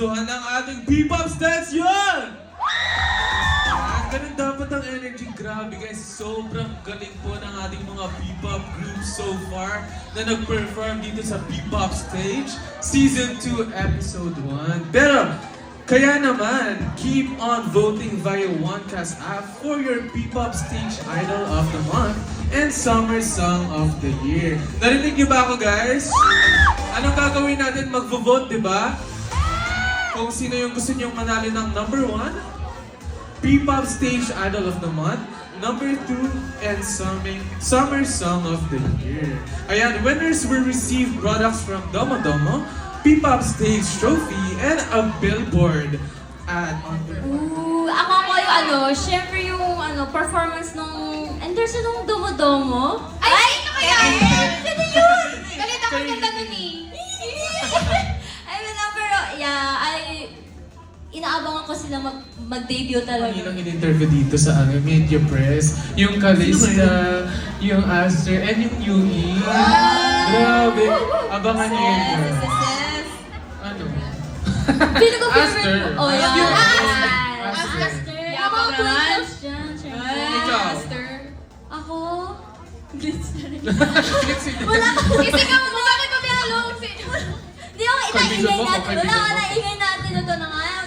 nagustuhan ng ating P-Pops Dance yun! Ganun dapat ang energy. Grabe guys, sobrang galing po ng ating mga P-Pop groups so far na nag-perform dito sa P-Pop Stage Season 2 Episode 1. Pero, kaya naman, keep on voting via OneCast app for your P-Pop Stage Idol of the Month and Summer Song of the Year. Narinig niyo ba ako guys? Anong gagawin natin? Magvo-vote, di ba? Kung sino yung gusto niyong manalo ng number 1, P-Pop Stage Idol of the Month, number 2, and Summer Song of the Year. Ayan, winners will receive products from Domo Domo, P-Pop Stage Trophy, and a billboard ad on their... Ooh, ako yung syempre yung performance nung Anderson nung Domo Domo. Ay, sino kaya yun? Sino yun? Galit ako ganda nun eh. I mean, pero yeah, inaabangan ko sila mag-debut talaga. Ang in-interview dito sa Media Press, yung Kalista, yung Aster, and yung Yui. Grabe, abangan niyo yun. Yes. Ano? Sino ko favorite Aster. mo? Oh, yeah. Aster. Aster. Yabang Ako, naman. Blitz dyan, syempre. Ikaw. Ako? Blitz na rin. Flexi. Wala ka. Kasi ka mo, bakit pa pinalong? Di ako Condition inaingay mo, natin. okay, Wala ka bigyan mo. na ingay natin. Ito na nga.